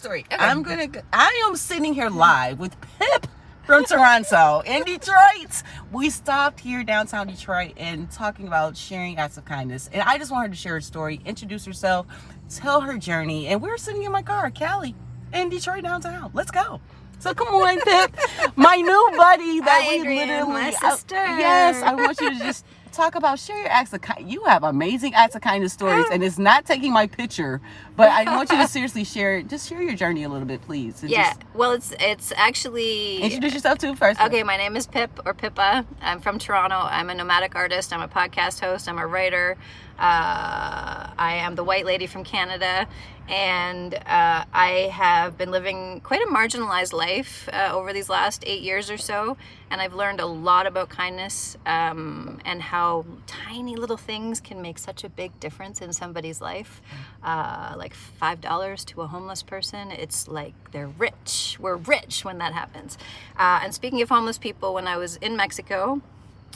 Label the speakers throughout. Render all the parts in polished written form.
Speaker 1: story.
Speaker 2: Okay.
Speaker 1: I am sitting here live with Pip from Toronto in Detroit. We stopped here downtown Detroit and talking about sharing acts of kindness. And I just want her to share her story, introduce herself, tell her journey. And we're sitting in my car, Cali, in Detroit downtown. Let's go. So come on, Pip, my new buddy that
Speaker 2: Hi,
Speaker 1: we
Speaker 2: Adriane,
Speaker 1: literally,
Speaker 2: my sister.
Speaker 1: Yes, I want you to just talk about, share your acts of kindness. You have amazing acts of kindness stories, and it's not taking my picture, but I want you to seriously share your journey a little bit, please. And
Speaker 2: Yeah,
Speaker 1: just
Speaker 2: well, it's actually...
Speaker 1: introduce yourself too first.
Speaker 2: Okay, my name is Pip, or Pippa. I'm from Toronto. I'm a nomadic artist. I'm a podcast host. I'm a writer. I am the white lady from Canada, and I have been living quite a marginalized life over these last 8 years or so, and I've learned a lot about kindness and how tiny little things can make such a big difference in somebody's life. Like $5 to a homeless person, it's like they're rich. We're rich when that happens. And speaking of homeless people, when I was in Mexico,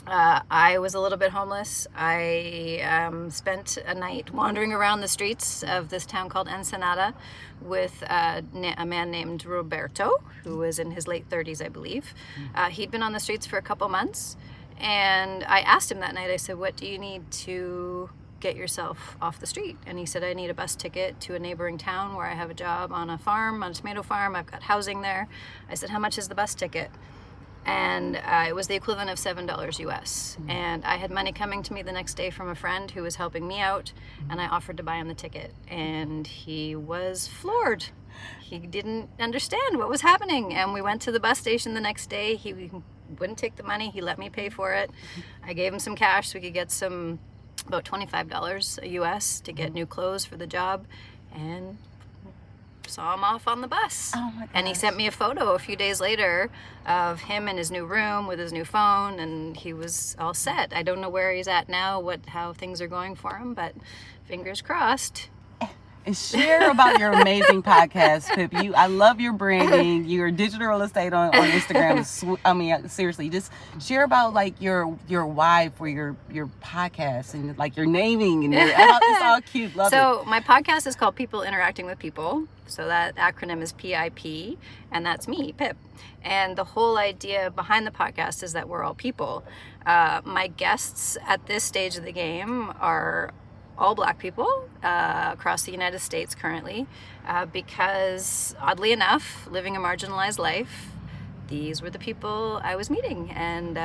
Speaker 2: I was a little bit homeless. I spent a night wandering around the streets of this town called Ensenada with a man named Roberto, who was in his late 30s, I believe. He'd been on the streets for a couple months, and I asked him that night, I said, what do you need to get yourself off the street? And he said, I need a bus ticket to a neighboring town where I have a job on a farm, on a tomato farm. I've got housing there. I said, how much is the bus ticket? And it was the equivalent of $7 US. And I had money coming to me the next day from a friend who was helping me out, and I offered to buy him the ticket, and he was floored. He didn't understand what was happening. And we went to the bus station the next day. He wouldn't take the money. He let me pay for it. I gave him some cash so we could get about $25 US to get new clothes for the job, and saw him off on the bus.
Speaker 1: Oh my gosh.
Speaker 2: And he sent me a photo a few days later of him in his new room with his new phone, and he was all set. I don't know where he's at now, how things are going for him, but fingers crossed.
Speaker 1: And share about your amazing podcast, Pip. I love your branding. Your digital real estate on Instagram. Seriously, just share about like your why for your podcast and like your naming and it's all cute. Love it.
Speaker 2: So my podcast is called People Interacting with People. So that acronym is PIP, and that's me, Pip. And the whole idea behind the podcast is that we're all people. My guests at this stage of the game are all Black people across the United States currently, because oddly enough, living a marginalized life, these were the people I was meeting, and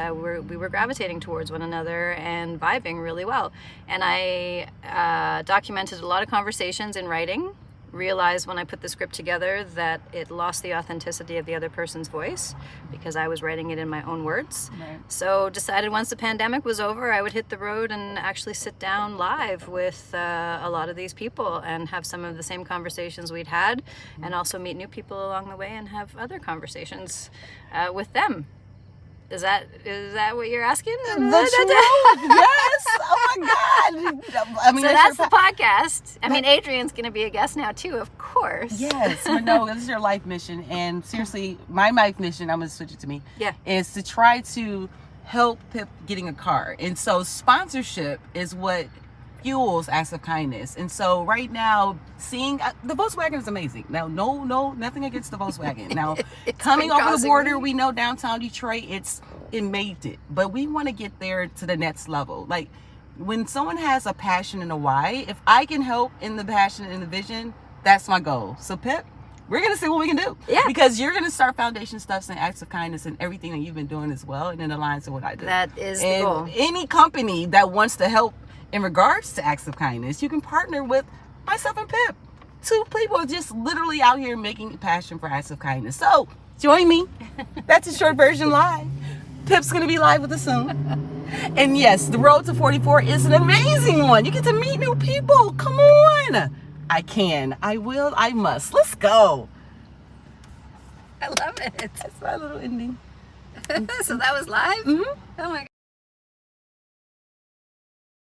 Speaker 2: we were gravitating towards one another and vibing really well. And I documented a lot of conversations in writing, realized when I put the script together that it lost the authenticity of the other person's voice because I was writing it in my own words.
Speaker 1: Right.
Speaker 2: So decided once the pandemic was over, I would hit the road and actually sit down live with a lot of these people and have some of the same conversations we'd had, and also meet new people along the way and have other conversations with them. Is that what you're asking?
Speaker 1: The truth. Yes. Oh my God. I mean,
Speaker 2: so that's the podcast. I mean, Adriane's going to be a guest now too, of course.
Speaker 1: Yes. But no, this is your life mission. And seriously, my life mission, I'm going to switch it to me, is to try to help Pip getting a car. And so sponsorship is what fuels acts of kindness. And so right now, seeing the Volkswagen is amazing. Now, no, nothing against the Volkswagen. Now, coming over the border, we know downtown Detroit, it made it. But we want to get there to the next level. Like, when someone has a passion and a why, if I can help in the passion and the vision, that's my goal. So Pip, we're going to see what we can do.
Speaker 2: Yeah.
Speaker 1: Because you're going to start foundation stuff and acts of kindness and everything that you've been doing as well. And it aligns to what I do.
Speaker 2: That is the goal.
Speaker 1: Any company that wants to help in regards to acts of kindness, you can partner with myself and Pip. Two people just literally out here making passion for acts of kindness. So join me. That's a short version live. Pip's going to be live with us soon. And yes, the road to 44 is an amazing one. You get to meet new people. Come on. I can. I will. I must. Let's go.
Speaker 2: I love it.
Speaker 1: That's my little ending.
Speaker 2: So that was live?
Speaker 1: Mm-hmm.
Speaker 2: Oh my God.